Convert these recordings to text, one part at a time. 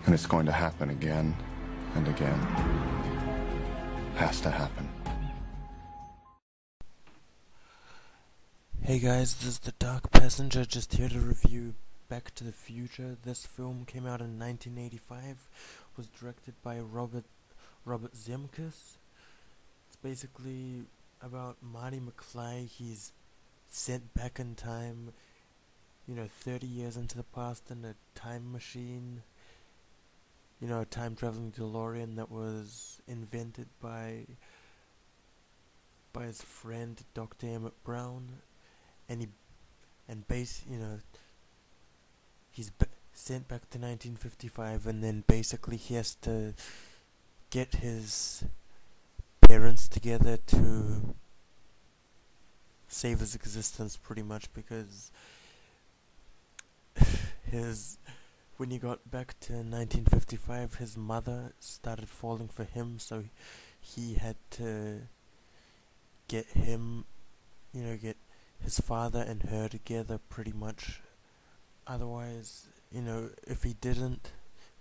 And it's going to happen again and again. Has to happen. Hey guys, this is the Dark Passenger, just here to review Back to the Future. This film came out in 1985, was directed by Robert Zemeckis. It's basically about Marty McFly. He's sent back in time, 30 years into the past in a time machine, a time-traveling DeLorean that was invented by his friend Dr. Emmett Brown. And he's sent back to 1955, and then basically he has to get his parents together to save his existence, pretty much, because when he got back to 1955, his mother started falling for him, so he had to get him, get his father and her together, pretty much. Otherwise, if he didn't,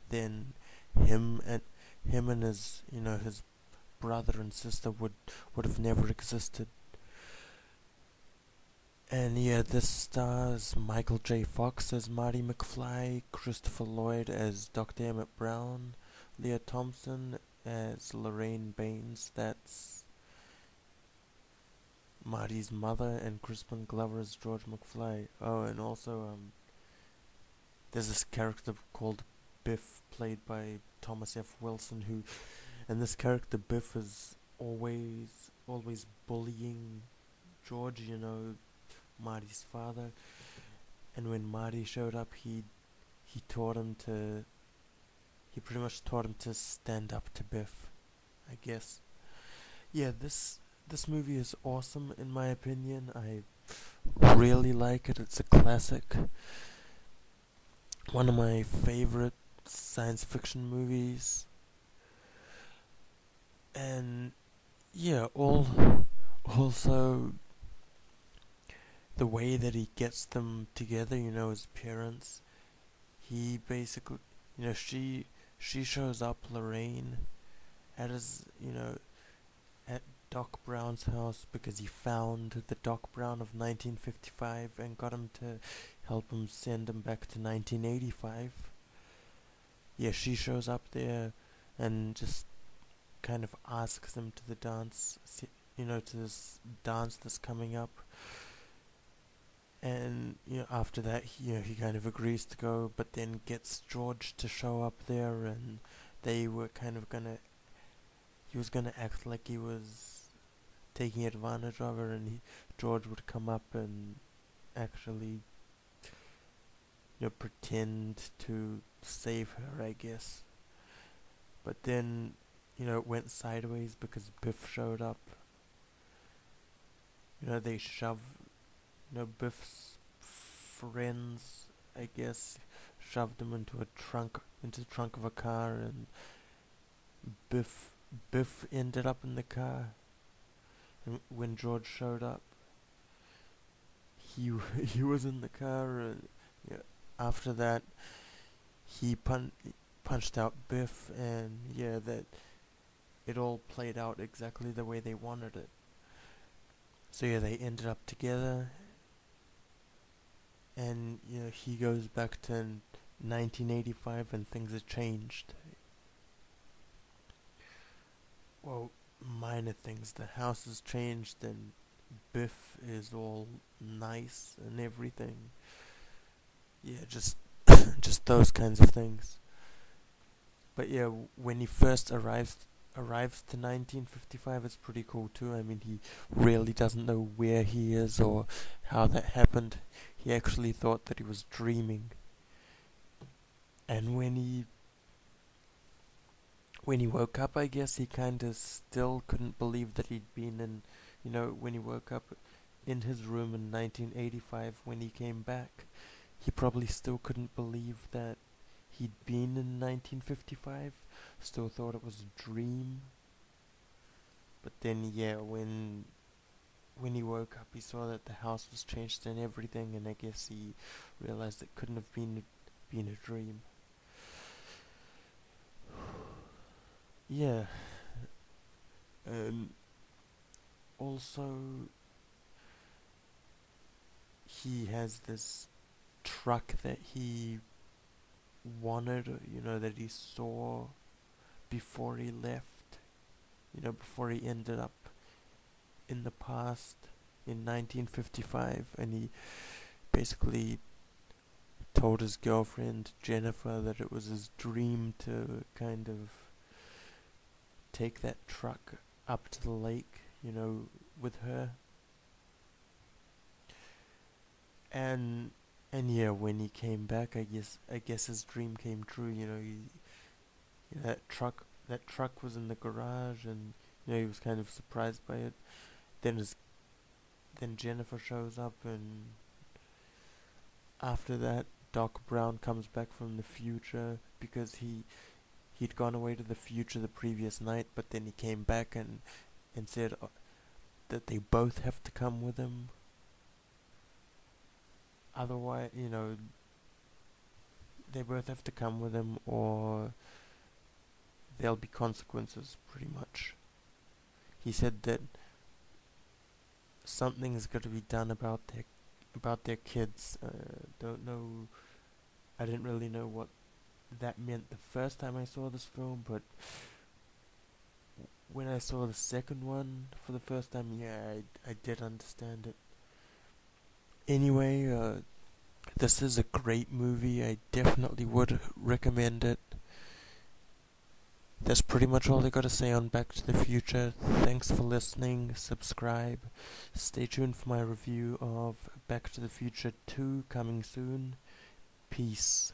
then him and his his brother and sister would have never existed. And this stars Michael J. Fox as Marty McFly, Christopher Lloyd as Dr. Emmett Brown, Leah Thompson as Lorraine Baines, that's Marty's mother, and Crispin Glover as George McFly. Oh, and also there's this character called Biff, played by Thomas F. Wilson, and this character Biff is always bullying George, Marty's father. And when Marty showed up, he pretty much taught him to stand up to Biff, I guess. Yeah, this movie is awesome, in my opinion. I really like it. It's a classic. One of my favorite science fiction movies. And also the way that he gets them together, his parents. He basically, she shows up, Lorraine, at his, at Doc Brown's house, because he found the Doc Brown of 1955 and got him to help him send him back to 1985. She shows up there and just kind of asks him to the dance, to this dance that's coming up. And after that, he kind of agrees to go, but then gets George to show up there, and they were kind of he was gonna act like he was taking advantage of her, and George would come up and actually pretend to save her, I guess. But then it went sideways because Biff showed up. They Biff's friends, I guess, shoved him into the trunk of a car, and Biff ended up in the car. And when George showed up, he was in the car, and after that, he punched out Biff, and that it all played out exactly the way they wanted it. So they ended up together, and he goes back to 1985, and things have changed. Well, minor things. The house has changed, and Biff is all nice and everything. Just just those kinds of things. But when he first arrives to 1955, it's pretty cool too. I mean, he really doesn't know where he is or how that happened. He actually thought that he was dreaming. And when he woke up, I guess he kind of still couldn't believe that he'd been in, when he woke up in his room in 1985, when he came back, he probably still couldn't believe that he'd been in 1955, still thought it was a dream. But then, when he woke up, he saw that the house was changed and everything, and I guess he realized it couldn't have been a dream. yeah, and also he has this truck that he wanted, that he saw before he left, before he ended up in the past in 1955, and he basically told his girlfriend Jennifer that it was his dream to kind of take that truck up to the lake, with her. And yeah, when he came back, I guess his dream came true. That truck was in the garage, and he was kind of surprised by it. Then Jennifer shows up, and after that, Doc Brown comes back from the future because he'd gone away to the future the previous night, but then he came back and said that they both have to come with him. Otherwise, they both have to come with him, or there'll be consequences, pretty much. He said that something's got to be done about their kids. Don't know. I didn't really know what that meant the first time I saw this film, but when I saw the second one for the first time, yeah, I did understand it. Anyway, this is a great movie. I definitely would recommend it. That's pretty much all I gotta say on Back to the Future. Thanks for listening. Subscribe. Stay tuned for my review of Back to the Future 2 coming soon. Peace.